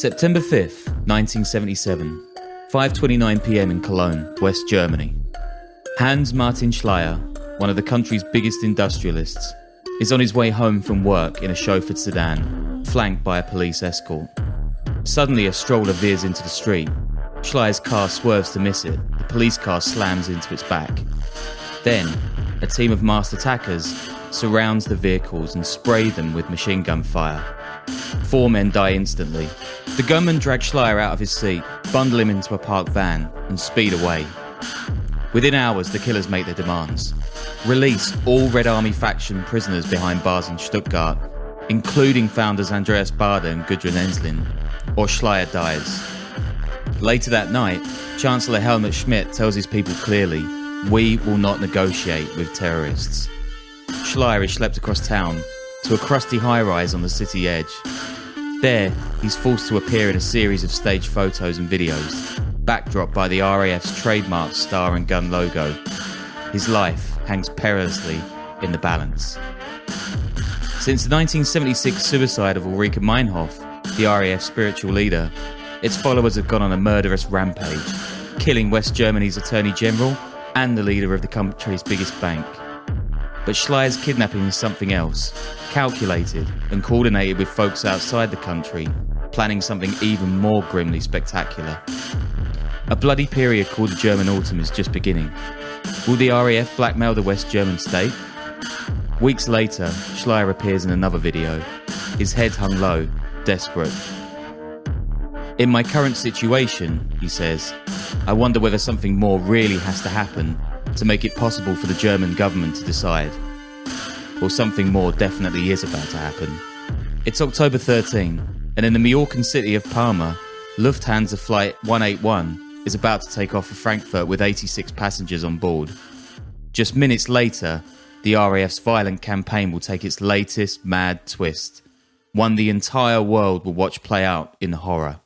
September 5th, 1977, 5:29 p.m. in Cologne, West Germany. Hans Martin Schleyer, one of the country's biggest industrialists, is on his way home from work in a chauffeured sedan, flanked by a police escort. Suddenly, a stroller veers into the street. Schleyer's car swerves to miss it. The police car slams into its back. Then, a team of masked attackers surrounds the vehicles and spray them with machine gun fire. 4 men die instantly. The gunmen drag Schleyer out of his seat, bundle him into a parked van, and speed away. Within hours, the killers make their demands. Release all Red Army faction prisoners behind bars in Stuttgart, including founders Andreas Baader and Gudrun Ensslin, or Schleyer dies. Later that night, Chancellor Helmut Schmidt tells his people clearly, "We will not negotiate with terrorists." Schleyer is schlepped across town to a crusty high-rise on the city edge. There, he's forced to appear in a series of staged photos and videos, backdropped by the RAF's trademark star and gun logo. His life hangs perilously in the balance. Since the 1976 suicide of Ulrike Meinhof, the RAF spiritual leader, its followers have gone on a murderous rampage, killing West Germany's Attorney General and the leader of the country's biggest bank. But Schleyer's kidnapping is something else, calculated and coordinated with folks outside the country, planning something even more grimly spectacular. A bloody period called the German Autumn is just beginning. Will the RAF blackmail the West German state? Weeks later, Schleyer appears in another video, his head hung low, desperate. "In my current situation," he says, "I wonder whether something more really has to happen to make it possible for the German government to decide. Or something more definitely is about to happen." It's October 13, and in the Mallorcan city of Palma, Lufthansa Flight 181 is about to take off for Frankfurt with 86 passengers on board. Just minutes later, the RAF's violent campaign will take its latest mad twist, one the entire world will watch play out in horror.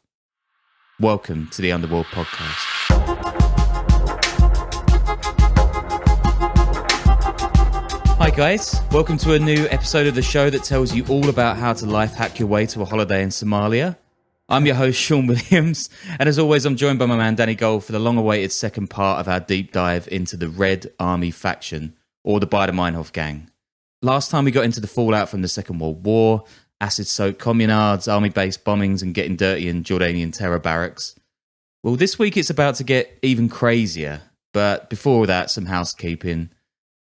Welcome to the Underworld podcast. Hi guys, welcome to a new episode of the show that tells you all about how to life hack your way to a holiday in Somalia. I'm your host, Sean Williams, and as always, I'm joined by my man, Danny Gold, for the long-awaited second part of our deep dive into the Red Army faction, or the Baader Meinhof Gang. Last time we got into the fallout from the Second World War, acid-soaked communards, army-based bombings, and getting dirty in Jordanian terror barracks. Well, this week it's about to get even crazier, but before that, some housekeeping.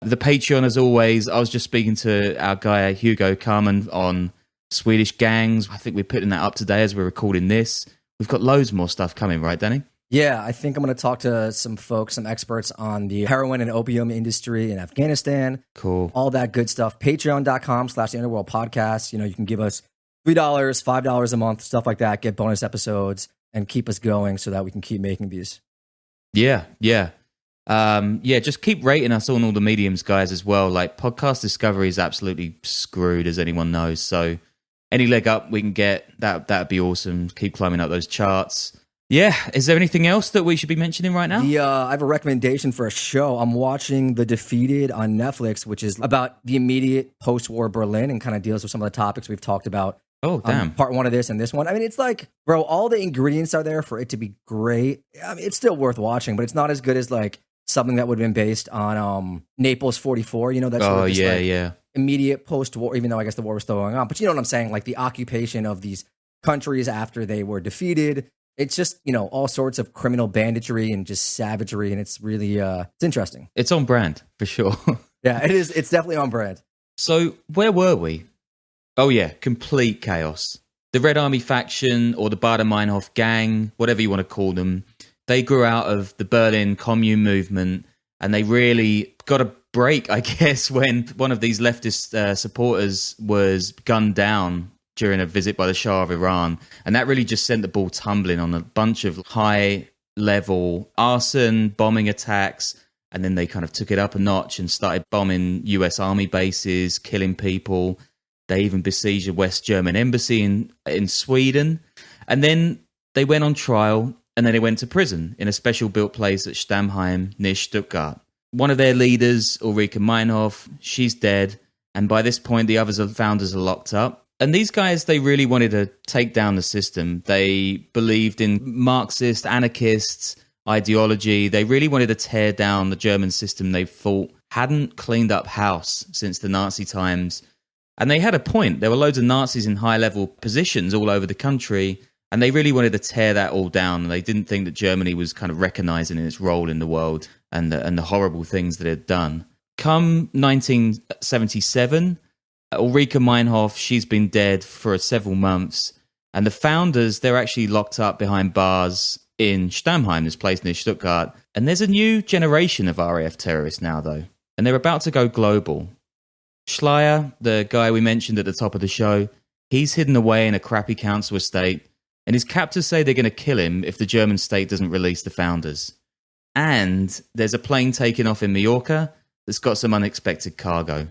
The Patreon, as always, I was just speaking to our guy, Hugo Carmen, on Swedish gangs. I think we're putting that up today as we're recording this. We've got loads more stuff coming, right, Danny? Yeah, I think I'm going to talk to some folks, some experts on the heroin and opium industry in Afghanistan. Cool. All that good stuff. Patreon.com/The Underworld Podcast. You know, you can give us $3, $5 a month, stuff like that, get bonus episodes, and keep us going so that we can keep making these. Yeah. Just keep rating us on all the mediums, guys, as well. Like, podcast discovery is absolutely screwed, as anyone knows. So any leg up we can get, that'd be awesome. Keep climbing up those charts. Yeah. Is there anything else that we should be mentioning right now? I have a recommendation for a show. I'm watching The Defeated on Netflix, which is about the immediate post-war Berlin and kind of deals with some of the topics we've talked about. Oh, damn. Part one of this and this one. I mean, it's like, bro, all the ingredients are there for it to be great. I mean, it's still worth watching, but it's not as good as like something that would have been based on Naples 44, you know, that's sort of just immediate post-war, even though I guess the war was still going on. But you know what I'm saying? Like the occupation of these countries after they were defeated. It's just, you know, all sorts of criminal banditry and just savagery. And it's really, it's interesting. It's on brand, for sure. Yeah, it is. It's definitely on brand. So where were we? Oh, yeah, complete chaos. The Red Army faction, or the Baader Meinhof Gang, whatever you want to call them, they grew out of the Berlin Commune movement, and they really got a break, I guess, when one of these leftist supporters was gunned down during a visit by the Shah of Iran. And that really just sent the ball tumbling on a bunch of high-level arson, bombing attacks, and then they kind of took it up a notch and started bombing US Army bases, killing people. They even besieged a West German embassy in Sweden. And then they went on trial, and then they went to prison in a special built place at Stammheim near Stuttgart. One of their leaders, Ulrike Meinhof, she's dead. And by this point, the other founders are locked up. And these guys, they really wanted to take down the system. They believed in Marxist, anarchist ideology. They really wanted to tear down the German system they thought hadn't cleaned up house since the Nazi times. And they had a point. There were loads of Nazis in high-level positions all over the country, and they really wanted to tear that all down. And they didn't think that Germany was kind of recognizing its role in the world and the horrible things that it had done. Come 1977, Ulrike Meinhof, she's been dead for several months. And the founders, they're actually locked up behind bars in Stammheim, this place near Stuttgart. And there's a new generation of RAF terrorists now, though. And they're about to go global. Schleyer, the guy we mentioned at the top of the show, he's hidden away in a crappy council estate. And his captors say they're going to kill him if the German state doesn't release the founders. And there's a plane taking off in Mallorca that's got some unexpected cargo.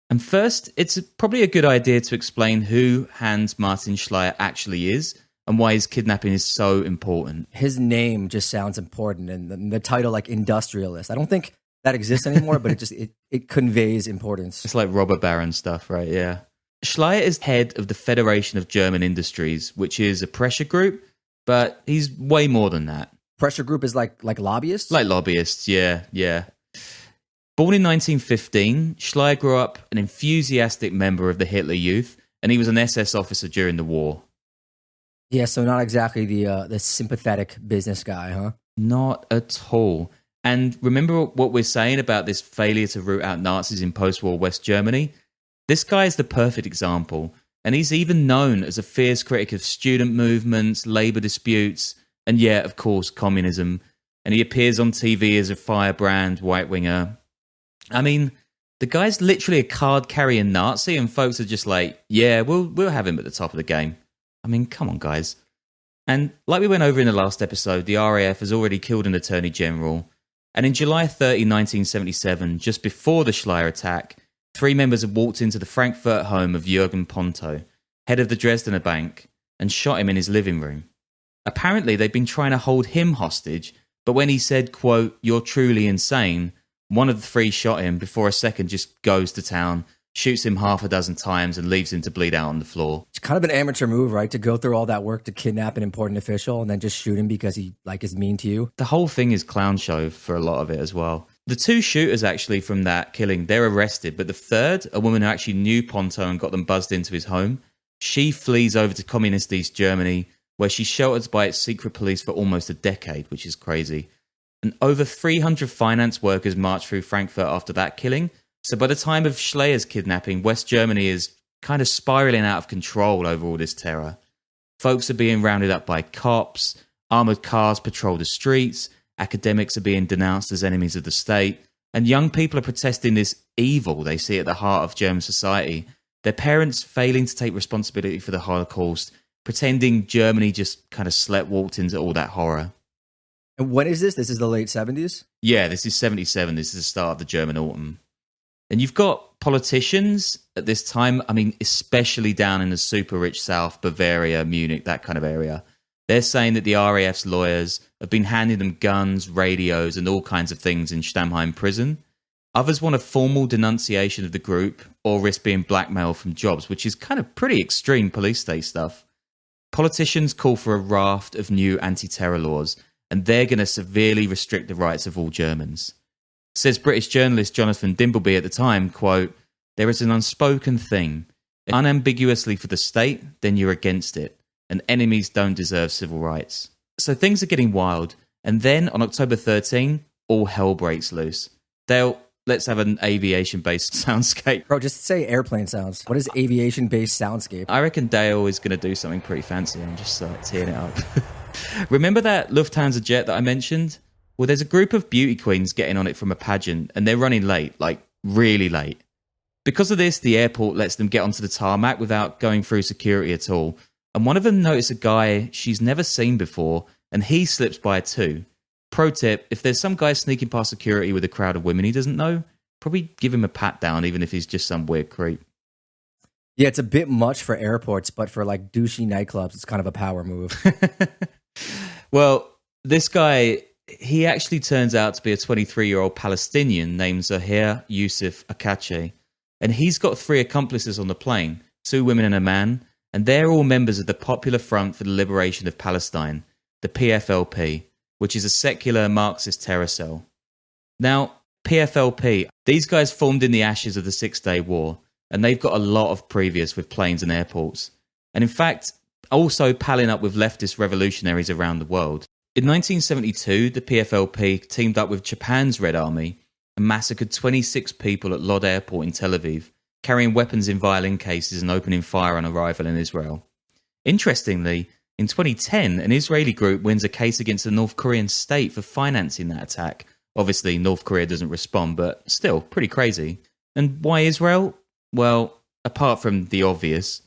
And first, it's probably a good idea to explain who Hans Martin Schleyer actually is and why his kidnapping is so important. His name just sounds important, and the title, like industrialist. I don't think that exists anymore, but it conveys importance. It's like robber baron stuff, right? Yeah. Schleyer is head of the Federation of German Industries, which is a pressure group, but he's way more than that. Pressure group is like lobbyists? Like lobbyists, yeah. Born in 1915, Schleyer grew up an enthusiastic member of the Hitler Youth, and he was an SS officer during the war. Yeah, so not exactly the sympathetic business guy, huh? Not at all. And remember what we're saying about this failure to root out Nazis in post-war West Germany? This guy is the perfect example, and he's even known as a fierce critic of student movements, labour disputes, and yeah, of course, communism. And he appears on TV as a firebrand right-winger. I mean, the guy's literally a card-carrying Nazi, and folks are just like, yeah, we'll have him at the top of the game. I mean, come on, guys. And like we went over in the last episode, the RAF has already killed an Attorney General. And in July 30, 1977, just before the Schleyer attack, 3 members had walked into the Frankfurt home of Jürgen Ponto, head of the Dresdner Bank, and shot him in his living room. Apparently, they'd been trying to hold him hostage, but when he said, quote, "You're truly insane," one of the 3 shot him before a second just goes to town, shoots him half a dozen times, and leaves him to bleed out on the floor. It's kind of an amateur move, right? To go through all that work to kidnap an important official and then just shoot him because he is mean to you. The whole thing is clown show for a lot of it as well. The 2 shooters actually from that killing, they're arrested, but the third, a woman who actually knew Ponto and got them buzzed into his home, she flees over to communist East Germany, where she's sheltered by its secret police for almost a decade, which is crazy. And over 300 finance workers marched through Frankfurt after that killing. So by the time of Schleyer's kidnapping, West Germany is kind of spiraling out of control over all this terror. Folks are being rounded up by cops, armoured cars patrol the streets, academics are being denounced as enemies of the state, and young people are protesting this evil they see at the heart of German society. Their parents failing to take responsibility for the Holocaust, pretending Germany just kind of sleptwalked into all that horror. And when is this? This is the late 70s? Yeah, this is 77. This is the start of the German autumn. And you've got politicians at this time, I mean, especially down in the super rich south, Bavaria, Munich, that kind of area. They're saying that the RAF's lawyers have been handing them guns, radios, and all kinds of things in Stammheim prison. Others want a formal denunciation of the group or risk being blackmailed from jobs, which is kind of pretty extreme police state stuff. Politicians call for a raft of new anti-terror laws, and they're going to severely restrict the rights of all Germans. Says British journalist Jonathan Dimbleby at the time, quote, "There is an unspoken thing. Unambiguously for the state, then you're against it. And enemies don't deserve civil rights." So things are getting wild. And then on October 13, all hell breaks loose. Dale, let's have an aviation-based soundscape. Bro, just say airplane sounds. What is aviation-based soundscape? I reckon Dale is going to do something pretty fancy. I'm just teeing it up. Remember that Lufthansa jet that I mentioned? Well, there's a group of beauty queens getting on it from a pageant, and they're running late, like really late. Because of this, the airport lets them get onto the tarmac without going through security at all. And one of them noticed a guy she's never seen before, and he slips by too. Pro tip, if there's some guy sneaking past security with a crowd of women he doesn't know, probably give him a pat down, even if he's just some weird creep. Yeah, it's a bit much for airports, but for like douchey nightclubs, it's kind of a power move. Well, this guy, he actually turns out to be a 23-year-old Palestinian named Zahir Yusuf Akache, and he's got 3 accomplices on the plane, 2 women and a man, and they're all members of the Popular Front for the Liberation of Palestine, the PFLP, which is a secular Marxist terror cell. Now, PFLP, these guys formed in the ashes of the Six-Day War, and they've got a lot of previous with planes and airports. And in fact, also palling up with leftist revolutionaries around the world. In 1972, the PFLP teamed up with Japan's Red Army and massacred 26 people at Lod Airport in Tel Aviv, carrying weapons in violin cases and opening fire on arrival in Israel. Interestingly, in 2010, an Israeli group wins a case against the North Korean state for financing that attack. Obviously, North Korea doesn't respond, but still, pretty crazy. And why Israel? Well, apart from the obvious,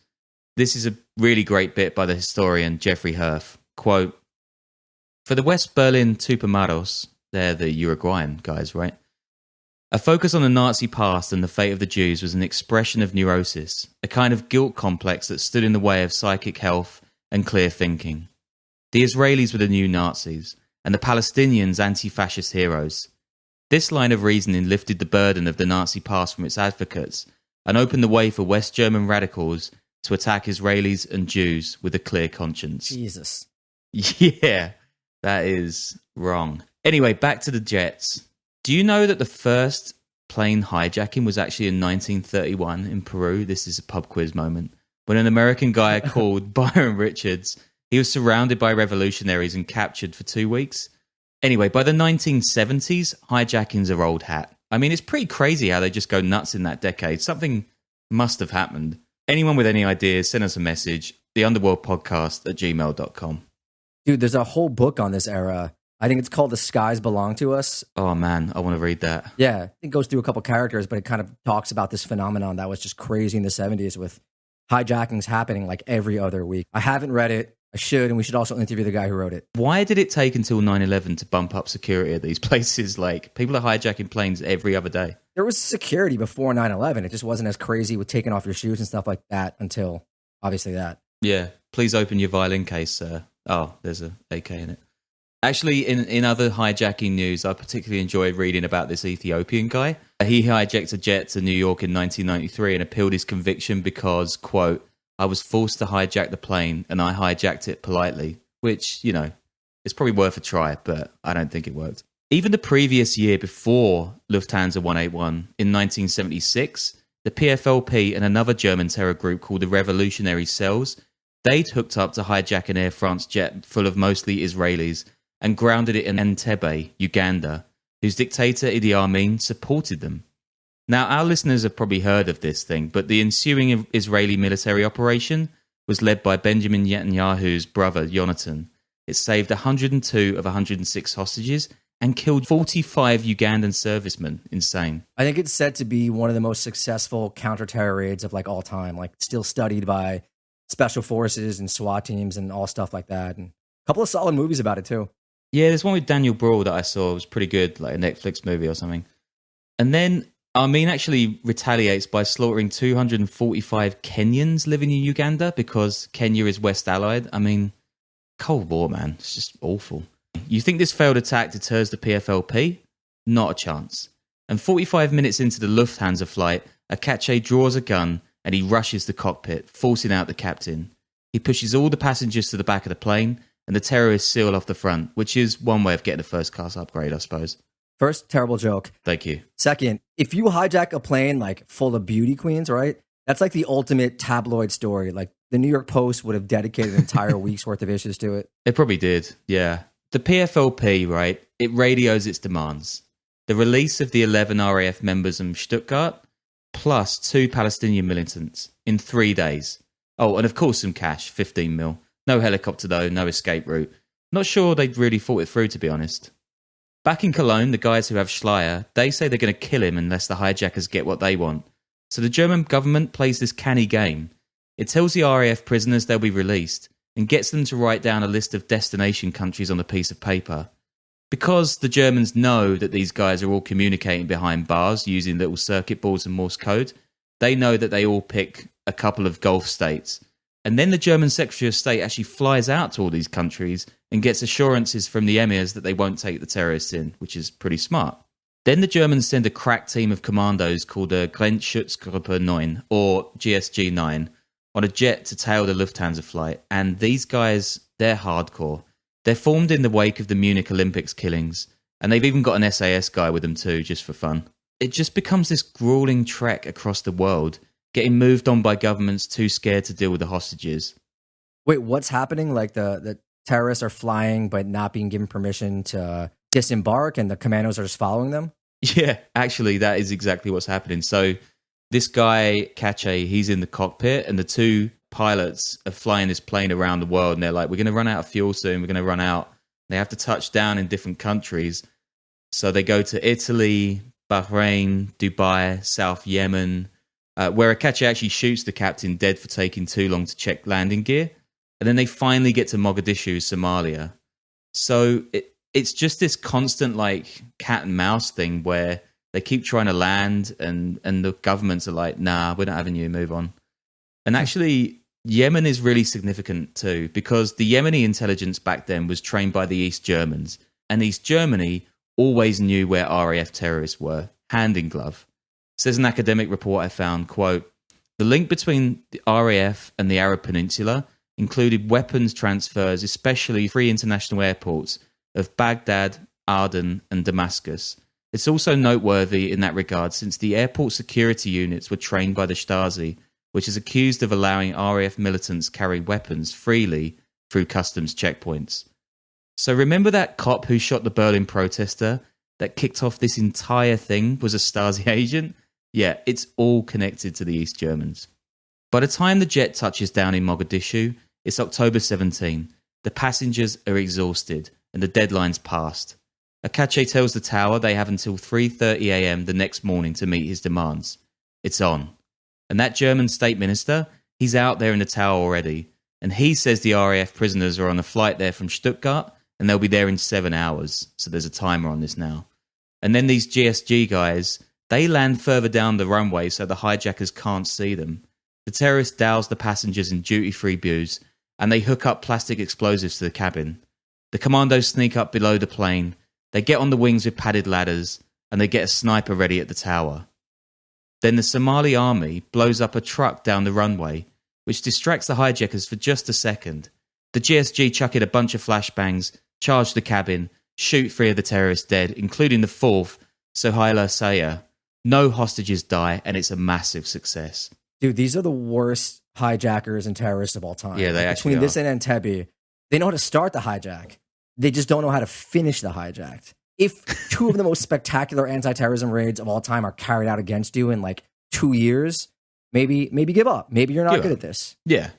this is a really great bit by the historian Jeffrey Herf. Quote, "For the West Berlin Tupamaros," they're the Uruguayan guys, right? "A focus on the Nazi past and the fate of the Jews was an expression of neurosis, a kind of guilt complex that stood in the way of psychic health and clear thinking. The Israelis were the new Nazis, and the Palestinians anti-fascist heroes. This line of reasoning lifted the burden of the Nazi past from its advocates and opened the way for West German radicals to attack Israelis and Jews with a clear conscience." Jesus. Yeah, that is wrong. Anyway, back to the jets. Do you know that the first plane hijacking was actually in 1931 in Peru? This is a pub quiz moment. When an American guy called Byron Richards, he was surrounded by revolutionaries and captured for 2 weeks. Anyway, by the 1970s, hijackings are old hat. I mean, it's pretty crazy how they just go nuts in that decade. Something must have happened. Anyone with any ideas, send us a message, theunderworldpodcast@gmail.com. Dude, there's a whole book on this era. I think it's called The Skies Belong to Us. Oh, man, I want to read that. Yeah, it goes through a couple characters, but it kind of talks about this phenomenon that was just crazy in the 70s with hijackings happening like every other week. I haven't read it. I should, and we should also interview the guy who wrote it. Why did it take until 9/11 to bump up security at these places? Like, people are hijacking planes every other day. There was security before 9/11. It just wasn't as crazy with taking off your shoes and stuff like that until, obviously, that. Yeah, please open your violin case, sir. Oh, there's a AK in it. Actually, in other hijacking news, I particularly enjoyed reading about this Ethiopian guy. He hijacked a jet to New York in 1993 and appealed his conviction because, quote, "I was forced to hijack the plane and I hijacked it politely," which, you know, it's probably worth a try, but I don't think it worked. Even the previous year before Lufthansa 181, in 1976, the PFLP and another German terror group called the Revolutionary Cells, they'd hooked up to hijack an Air France jet full of mostly Israelis and grounded it in Entebbe, Uganda, whose dictator Idi Amin supported them. Now, our listeners have probably heard of this thing, but the ensuing Israeli military operation was led by Benjamin Netanyahu's brother, Jonathan. It saved 102 of 106 hostages and killed 45 Ugandan servicemen. Insane. I think it's said to be one of the most successful counter-terror raids of like all time, like still studied by special forces and SWAT teams and all stuff like that. And a couple of solid movies about it too. Yeah, there's one with Daniel Brawl that I saw. It was pretty good, like a Netflix movie or something. And then Amin actually retaliates by slaughtering 245 Kenyans living in Uganda because Kenya is West Allied. I mean, Cold War, man. It's just awful. You think this failed attack deters the PFLP? Not a chance. And 45 minutes into the Lufthansa flight, Akache draws a gun and he rushes the cockpit, forcing out the captain. He pushes all the passengers to the back of the plane and the terrorists seal off the front, which is one way of getting a first-class upgrade, I suppose. First, terrible joke. Thank you. Second, if you hijack a plane like full of beauty queens, right? That's like the ultimate tabloid story. Like the New York Post would have dedicated an entire week's worth of issues to it. It probably did, yeah. The PFLP, right, it radios its demands. The release of the 11 RAF members from Stuttgart, plus 2 Palestinian militants in 3 days. Oh, and of course some cash, 15 mil. No helicopter though, no escape route. Not sure they'd really thought it through, to be honest. Back in Cologne, the guys who have Schleyer, they say they're going to kill him unless the hijackers get what they want. So the German government plays this canny game. It tells the RAF prisoners they'll be released and gets them to write down a list of destination countries on a piece of paper. Because the Germans know that these guys are all communicating behind bars using little circuit boards and Morse code, they know that they all pick a couple of Gulf states. And then the German Secretary of State actually flies out to all these countries and gets assurances from the emirs that they won't take the terrorists in, which is pretty smart. Then the Germans send a crack team of commandos called a Grenzschutzgruppe 9, or GSG 9, on a jet to tail the Lufthansa flight. And these guys, they're hardcore. They're formed in the wake of the Munich Olympics killings, and they've even got an SAS guy with them too, just for fun. It just becomes this grueling trek across the world, getting moved on by governments too scared to deal with the hostages. Wait, what's happening? Like the terrorists are flying but not being given permission to disembark, and the commandos are just following them? Yeah, actually, that is exactly what's happening. So this guy, Kache, he's in the cockpit, and the two pilots are flying this plane around the world, and they're like, we're going to run out of fuel soon, we're going to run out. They have to touch down in different countries. So they go to Italy, Bahrain, Dubai, South Yemen, where Kache actually shoots the captain dead for taking too long to check landing gear. And then they finally get to Mogadishu, Somalia. So it's just this constant like cat and mouse thing where they keep trying to land and the governments are like, nah, we're not having you, move on. And actually, Yemen is really significant too, because the Yemeni intelligence back then was trained by the East Germans. And East Germany always knew where RAF terrorists were, hand in glove. Says an academic report I found, quote, the link between the RAF and the Arab Peninsula included weapons transfers, especially three international airports of Baghdad, Aden, and Damascus. It's also noteworthy in that regard since the airport security units were trained by the Stasi, which is accused of allowing RAF militants carry weapons freely through customs checkpoints. So remember that cop who shot the Berlin protester that kicked off this entire thing was a Stasi agent? Yeah, it's all connected to the East Germans. By the time the jet touches down in Mogadishu, it's October 17. The passengers are exhausted and the deadline's passed. Kache tells the tower they have until 3:30 a.m. the next morning to meet his demands. It's on. And that German state minister, he's out there in the tower already. And he says the RAF prisoners are on a flight there from Stuttgart and they'll be there in 7 hours. So there's a timer on this now. And then these GSG guys, they land further down the runway so the hijackers can't see them. The terrorists douse the passengers in duty-free booze and they hook up plastic explosives to the cabin. The commandos sneak up below the plane. They get on the wings with padded ladders and they get a sniper ready at the tower. Then the Somali army blows up a truck down the runway, which distracts the hijackers for just a second. The GSG chuck in a bunch of flashbangs, charge the cabin, shoot 3 of the terrorists dead, including the 4th, Sohaila Sayer. No hostages die, and it's a massive success. Dude, these are the worst hijackers and terrorists of all time. Yeah, they actually Between are. this and Entebbe, they know how to start the hijack. They just don't know how to finish the hijack. If 2 of the most spectacular anti-terrorism raids of all time are carried out against you in like 2 years, maybe give up. Maybe you're not good at this. Yeah.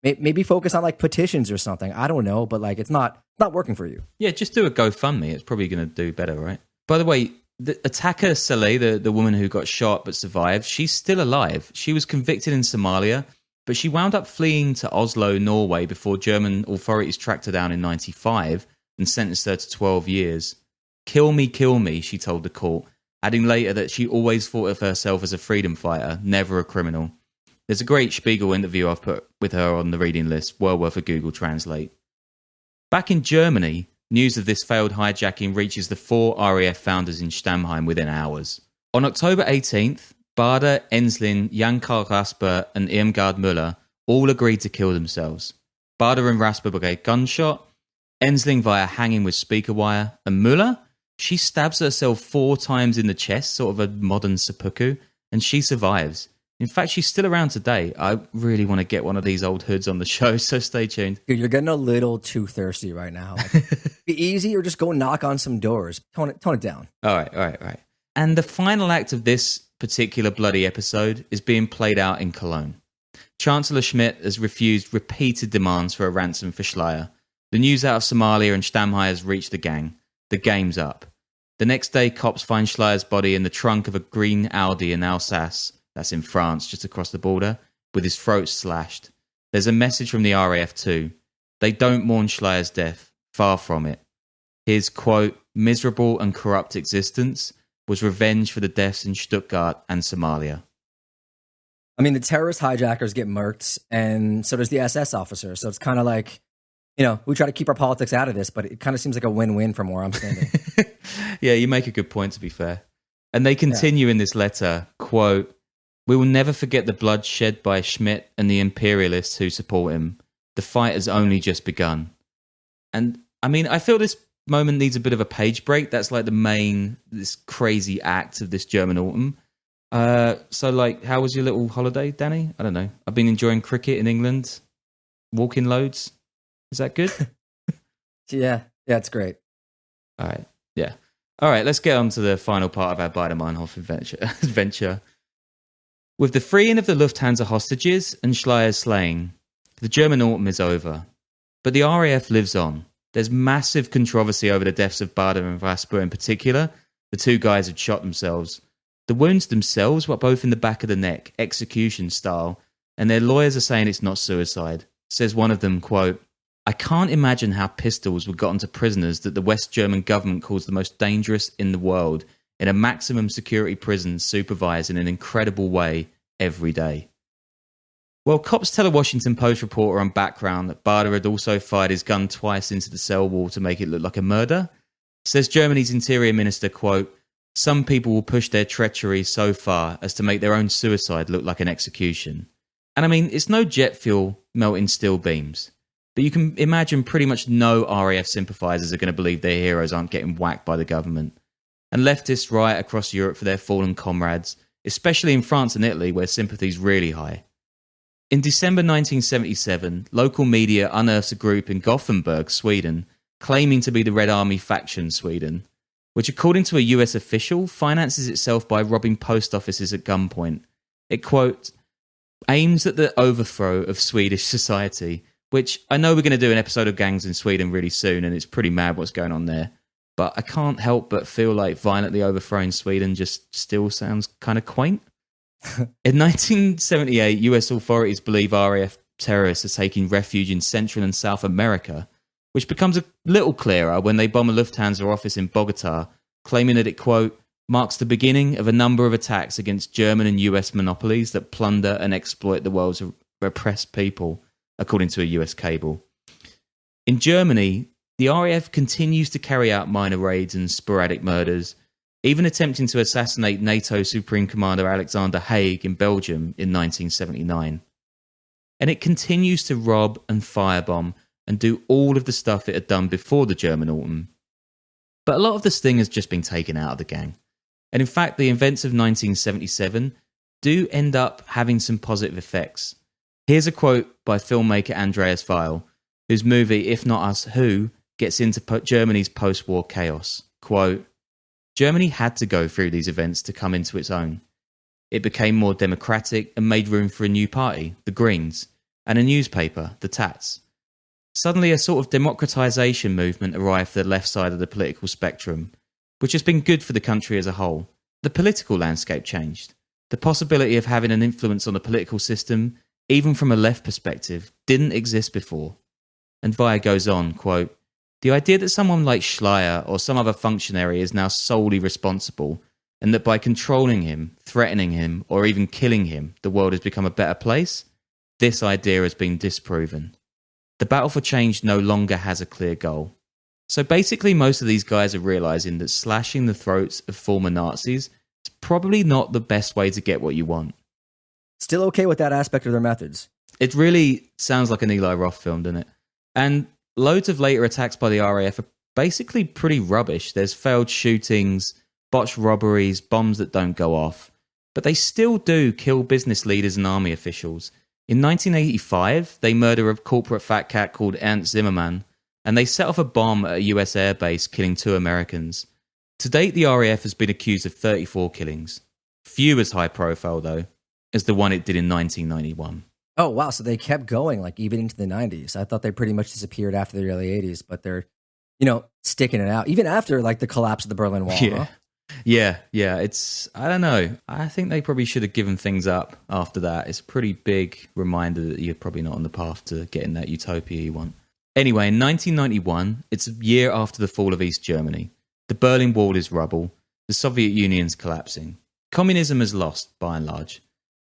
Maybe focus on like petitions or something. I don't know, but like it's not working for you. Yeah, just do a GoFundMe. It's probably going to do better, right? By the way, the attacker Saleh, the woman who got shot but survived, she's still alive. She was convicted in Somalia, but she wound up fleeing to Oslo, Norway, before German authorities tracked her down in 1995 and sentenced her to 12 years. Kill me, she told the court, adding later that she always thought of herself as a freedom fighter, never a criminal. There's a great Spiegel interview I've put with her on the reading list, well worth a Google Translate. Back in Germany, news of this failed hijacking reaches the 4 RAF founders in Stammheim within hours. On October 18th, Baader, Enslin, Jan-Karl Rasper and Irmgard Müller all agreed to kill themselves. Baader and Rasper by gunshot, Ensling via hanging with speaker wire, and Müller, she stabs herself 4 times in the chest, sort of a modern seppuku, and she survives. In fact, she's still around today. I really want to get one of these old hoods on the show, so stay tuned. Dude, you're getting a little too thirsty right now. Like, be easy or just go knock on some doors. Tone it down. All right. And the final act of this particular bloody episode is being played out in Cologne. Chancellor Schmidt has refused repeated demands for a ransom for Schleyer. The news out of Somalia and Stammheim has reached the gang. The game's up. The next day, cops find Schleyer's body in the trunk of a green Audi in Alsace, that's in France, just across the border, with his throat slashed. There's a message from the RAF too. They don't mourn Schleyer's death. Far from it. His, quote, miserable and corrupt existence was revenge for the deaths in Stuttgart and Somalia. I mean, the terrorist hijackers get murked, and so does the SS officer. So it's kind of like, we try to keep our politics out of this, but it kind of seems like a win-win from where I'm standing. Yeah, you make a good point, to be fair. And they continue in this letter, quote, We will never forget the blood shed by Schmidt and the imperialists who support him. The fight has only just begun. And, I mean, I feel this moment needs a bit of a page break. That's like this crazy act of this German autumn. So, like, how was your little holiday, Danny? I don't know. I've been enjoying cricket in England. Walking loads. Is that good? Yeah, it's great. All right, yeah. All right, let's get on to the final part of our Baader Meinhof adventure. With the freeing of the Lufthansa hostages and Schleyer's slaying, the German autumn is over. But the RAF lives on. There's massive controversy over the deaths of Baader and Vasper in particular. The two guys had shot themselves. The wounds themselves were both in the back of the neck, execution style, and their lawyers are saying it's not suicide. Says one of them, quote, "I can't imagine how pistols were gotten to prisoners that the West German government calls the most dangerous in the world in a maximum security prison supervised in an incredible way every day." Well, cops tell a Washington Post reporter on background that Baader had also fired his gun twice into the cell wall to make it look like a murder. Says Germany's interior minister, quote, "Some people will push their treachery so far as to make their own suicide look like an execution." And I mean, it's no jet fuel melting steel beams. But you can imagine pretty much no RAF sympathisers are going to believe their heroes aren't getting whacked by the government. And leftists riot across Europe for their fallen comrades, especially in France and Italy, where sympathy's really high. In December 1977, local media unearths a group in Gothenburg, Sweden, claiming to be the Red Army faction Sweden, which, according to a US official, finances itself by robbing post offices at gunpoint. It, quote, aims at the overthrow of Swedish society, which I know we're going to do an episode of gangs in Sweden really soon, and it's pretty mad what's going on there. But I can't help but feel like violently overthrowing Sweden just still sounds kind of quaint. In 1978, US authorities believe RAF terrorists are taking refuge in Central and South America, which becomes a little clearer when they bomb a Lufthansa office in Bogota, claiming that it, quote, marks the beginning of a number of attacks against German and US monopolies that plunder and exploit the world's repressed people, according to a US cable. In Germany, the RAF continues to carry out minor raids and sporadic murders, even attempting to assassinate NATO Supreme Commander Alexander Haig in Belgium in 1979. And it continues to rob and firebomb and do all of the stuff it had done before the German autumn. But a lot of the sting has just been taken out of the gang. And in fact, the events of 1977 do end up having some positive effects. Here's a quote by filmmaker Andreas Weil, whose movie If Not Us Who gets into Germany's post-war chaos. Quote, "Germany had to go through these events to come into its own. It became more democratic and made room for a new party, the Greens, and a newspaper, the Tats. Suddenly a sort of democratization movement arrived for the left side of the political spectrum, which has been good for the country as a whole. The political landscape changed. The possibility of having an influence on the political system, even from a left perspective, didn't exist before." And Weyer goes on, quote, "The idea that someone like Schleyer or some other functionary is now solely responsible, and that by controlling him, threatening him, or even killing him, the world has become a better place, this idea has been disproven. The battle for change no longer has a clear goal." So basically, most of these guys are realizing that slashing the throats of former Nazis is probably not the best way to get what you want. Still okay with that aspect of their methods. It really sounds like an Eli Roth film, doesn't it? And loads of later attacks by the RAF are basically pretty rubbish. There's failed shootings, botched robberies, bombs that don't go off. But they still do kill business leaders and army officials. In 1985, they murder a corporate fat cat called Ernst Zimmermann, and they set off a bomb at a US airbase, killing 2 Americans. To date, the RAF has been accused of 34 killings. Few as high profile, though, as the one it did in 1991. Oh, wow. So they kept going, like, even into the 90s. I thought they pretty much disappeared after the early 80s, but they're, sticking it out. Even after, like, the collapse of the Berlin Wall. Yeah. Huh? Yeah. It's, I don't know. I think they probably should have given things up after that. It's a pretty big reminder that you're probably not on the path to getting that utopia you want. Anyway, in 1991, it's a year after the fall of East Germany. The Berlin Wall is rubble. The Soviet Union's collapsing. Communism is lost, by and large.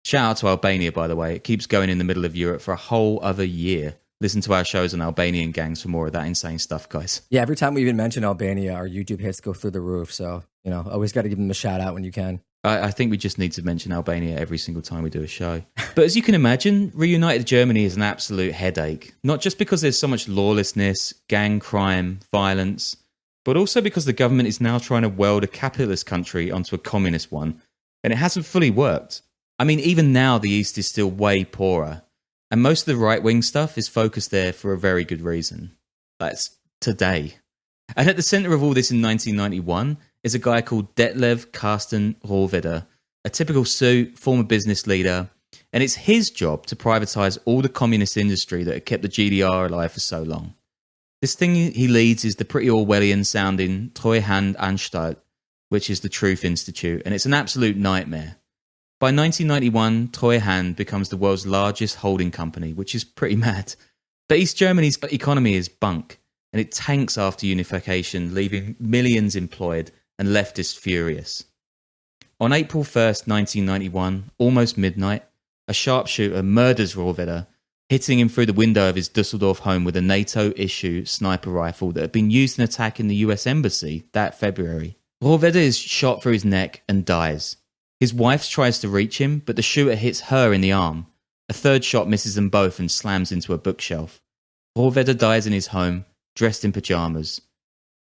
Shout out to Albania, by the way. It keeps going in the middle of Europe for a whole other year. Listen to our shows on Albanian gangs for more of that insane stuff, guys. Yeah, every time we even mention Albania, our YouTube hits go through the roof. So, always got to give them a shout out when you can. I think we just need to mention Albania every single time we do a show. But as you can imagine, reunited Germany is an absolute headache. Not just because there's so much lawlessness, gang crime, violence, but also because the government is now trying to weld a capitalist country onto a communist one. And it hasn't fully worked. I mean, even now the East is still way poorer. And most of the right-wing stuff is focused there for a very good reason. That's today. And at the centre of all this in 1991 is a guy called Detlev Karsten Rohrwedder, a typical suit, former business leader, and it's his job to privatise all the communist industry that had kept the GDR alive for so long. This thing he leads is the pretty Orwellian-sounding Treuhand Anstalt, which is the Truth Institute, and it's an absolute nightmare. By 1991, Treuhand becomes the world's largest holding company, which is pretty mad. But East Germany's economy is bunk, and it tanks after unification, leaving millions employed and leftists furious. On April 1st, 1991, almost midnight, a sharpshooter murders Rohrwedder, hitting him through the window of his Dusseldorf home with a NATO-issue sniper rifle that had been used in an attack in the US Embassy that February. Rohrwedder is shot through his neck and dies. His wife tries to reach him, but the shooter hits her in the arm. A third shot misses them both and slams into a bookshelf. Rohrwedder dies in his home, dressed in pyjamas.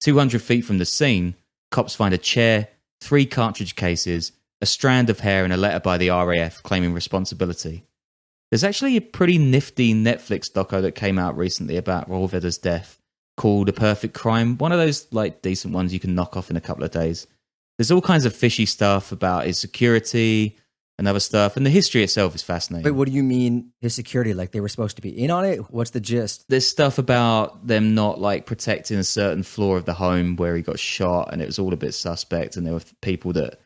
200 feet from the scene, cops find a chair, 3 cartridge cases, a strand of hair and a letter by the RAF claiming responsibility. There's actually a pretty nifty Netflix doco that came out recently about Rohrwedder's death called A Perfect Crime, one of those like decent ones you can knock off in a couple of days. There's all kinds of fishy stuff about his security and other stuff, and the history itself is fascinating. Wait, what do you mean his security? Like they were supposed to be in on it? What's the gist? There's stuff about them not like protecting a certain floor of the home where he got shot, and it was all a bit suspect, and there were people that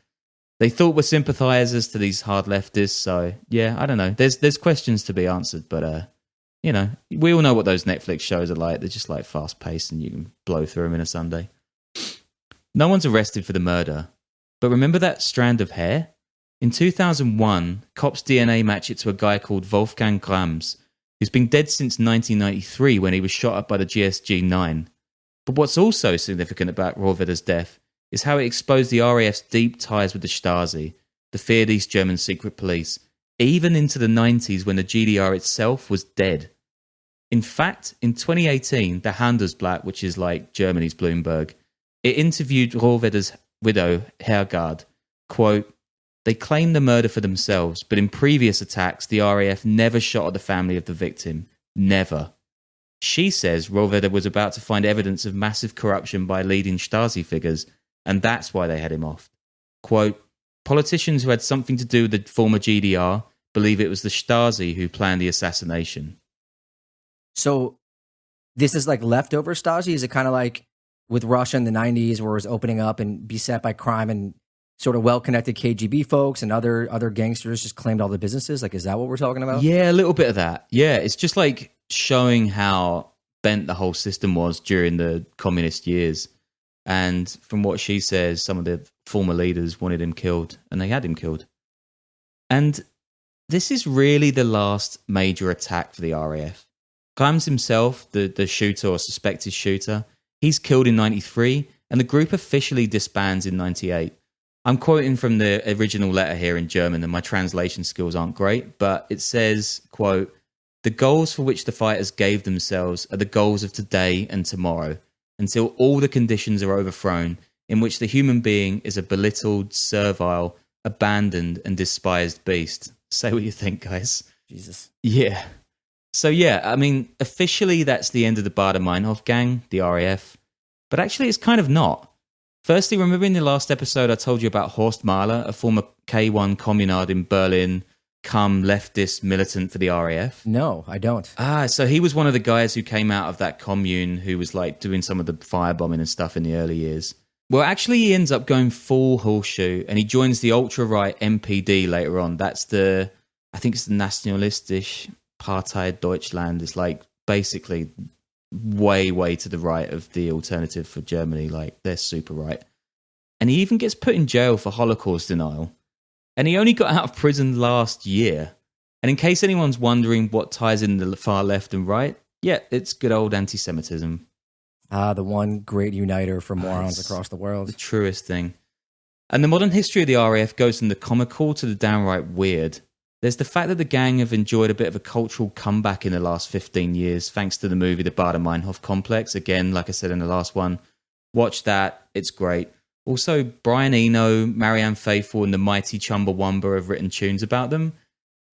they thought were sympathizers to these hard leftists. So yeah, I don't know. There's questions to be answered, but you know, we all know what those Netflix shows are like. They're just like fast paced, and you can blow through them in a Sunday. No one's arrested for the murder, but remember that strand of hair? In 2001, cops' DNA match it to a guy called Wolfgang Grams, who's been dead since 1993 when he was shot up by the GSG-9. But what's also significant about Rohrwedder's death is how it exposed the RAF's deep ties with the Stasi, the feared East German secret police, even into the 90s when the GDR itself was dead. In fact, in 2018, the Handelsblatt, which is like Germany's Bloomberg, it interviewed Rohrwedder's widow, Hergard. Quote, "They claim the murder for themselves, but in previous attacks, the RAF never shot at the family of the victim. Never." She says Rohrwedder was about to find evidence of massive corruption by leading Stasi figures, and that's why they had him off. Quote, "Politicians who had something to do with the former GDR believe it was the Stasi who planned the assassination." So this is like leftover Stasi? Is it kind of like with Russia in the 90s where it was opening up and beset by crime and sort of well-connected KGB folks and other gangsters just claimed all the businesses? Like, is that what we're talking about? Yeah, a little bit of that. Yeah, it's just like showing how bent the whole system was during the communist years. And from what she says, some of the former leaders wanted him killed, and they had him killed. And this is really the last major attack for the RAF. Grams himself, the shooter or suspected shooter, he's killed in 93, and the group officially disbands in 98. I'm quoting from the original letter here in German, and my translation skills aren't great, but it says, quote, "The goals for which the fighters gave themselves are the goals of today and tomorrow, until all the conditions are overthrown, in which the human being is a belittled, servile, abandoned, and despised beast." Say what you think, guys. Jesus. Yeah. So yeah, I mean, officially that's the end of the Baader Meinhof Gang, the RAF, but actually it's kind of not. Firstly, remember in the last episode I told you about Horst Mahler, a former K1 communard in Berlin, come leftist militant for the RAF? No, I don't. So he was one of the guys who came out of that commune who was like doing some of the firebombing and stuff in the early years. Well, actually he ends up going full horseshoe and he joins the ultra-right MPD later on. That's I think it's the Nationalistisch Partei Deutschland. Is like basically way to the right of the alternative for Germany. Like they're super right. And he even gets put in jail for Holocaust denial. And he only got out of prison last year. And in case anyone's wondering what ties in the far left and right, yeah, it's good old anti-Semitism. The one great uniter for morons across the world. The truest thing. And the modern history of the RAF goes from the comical to the downright weird. There's the fact that the gang have enjoyed a bit of a cultural comeback in the last 15 years, thanks to the movie The Baader Meinhof Complex. Again, like I said in the last one, watch that. It's great. Also, Brian Eno, Marianne Faithfull, and the mighty Chumbawamba have written tunes about them,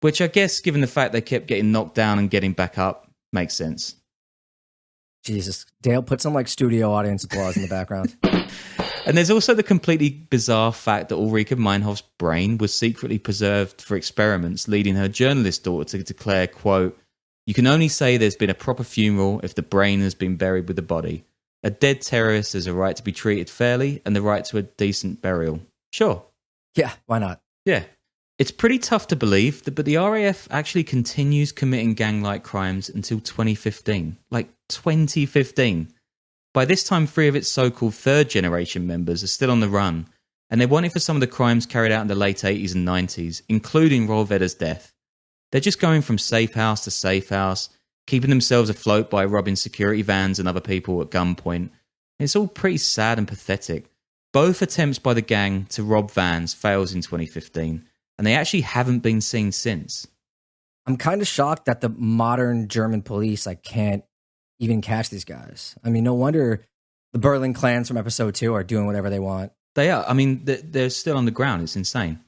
which I guess, given the fact they kept getting knocked down and getting back up, makes sense. Jesus. Dale, put some like studio audience applause in the background. And there's also the completely bizarre fact that Ulrike Meinhof's brain was secretly preserved for experiments, leading her journalist daughter to declare, quote, "You can only say there's been a proper funeral if the brain has been buried with the body. A dead terrorist has a right to be treated fairly and the right to a decent burial." Sure. Yeah, why not? Yeah. It's pretty tough to believe, but the RAF actually continues committing gang-like crimes until 2015. Like 2015. By this time, 3 of its so-called third-generation members are still on the run, and they want it for some of the crimes carried out in the late 80s and 90s, including Roel Vedder's death. They're just going from safe house to safe house, keeping themselves afloat by robbing security vans and other people at gunpoint. It's all pretty sad and pathetic. Both attempts by the gang to rob vans fails in 2015, and they actually haven't been seen since. I'm kind of shocked that the modern German police can't even catch these guys. I mean, no wonder the Berlin clans from episode 2 are doing whatever they want. They are. I mean, they're still on the ground. It's insane.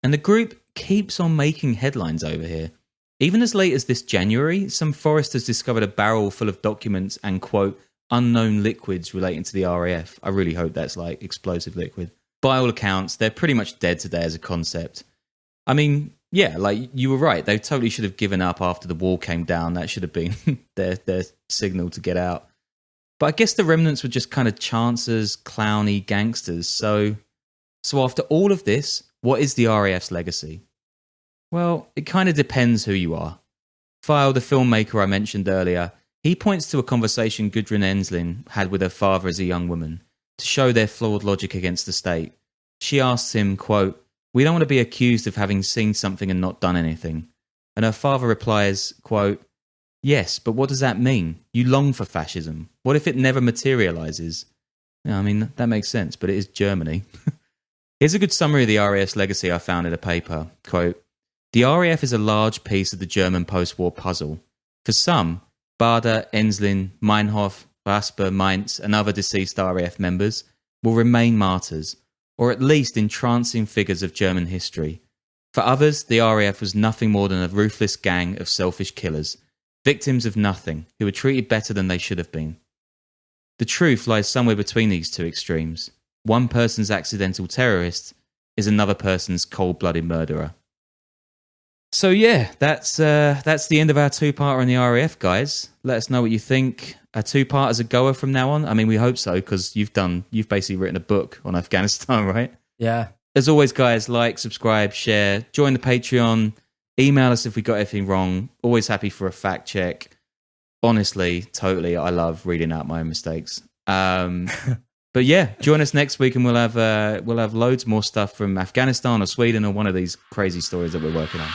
And the group keeps on making headlines over here. Even as late as this January, some foresters discovered a barrel full of documents and, quote, unknown liquids relating to the RAF. I really hope that's like explosive liquid. By all accounts, they're pretty much dead today as a concept. I mean, yeah, like you were right. They totally should have given up after the wall came down. That should have been their signal to get out. But I guess the remnants were just kind of chancers, clowny gangsters. So after all of this, what is the RAF's legacy? Well, it kind of depends who you are. File, the filmmaker I mentioned earlier, he points to a conversation Gudrun Ensslin had with her father as a young woman to show their flawed logic against the state. She asks him, quote, "We don't want to be accused of having seen something and not done anything." And her father replies, quote, "Yes, but what does that mean? You long for fascism. What if it never materializes?" I mean, that makes sense, but it is Germany. Here's a good summary of the RAF's legacy I found in a paper. Quote, "The RAF is a large piece of the German post-war puzzle. For some, Baader, Ensslin, Meinhof, Rasper, Mainz, and other deceased RAF members will remain martyrs, or at least entrancing figures of German history. For others, the RAF was nothing more than a ruthless gang of selfish killers, victims of nothing, who were treated better than they should have been. The truth lies somewhere between these two extremes. One person's accidental terrorist is another person's cold-blooded murderer." So yeah, that's the end of our two-parter on the RAF, guys. Let us know what you think. A two-parter's a goer from now on. I mean, we hope so, because you've basically written a book on Afghanistan, right? Yeah. As always, guys, like, subscribe, share, join the Patreon, email us if we got anything wrong. Always happy for a fact check. Honestly, totally, I love reading out my own mistakes. But yeah, join us next week and we'll have loads more stuff from Afghanistan or Sweden or one of these crazy stories that we're working on.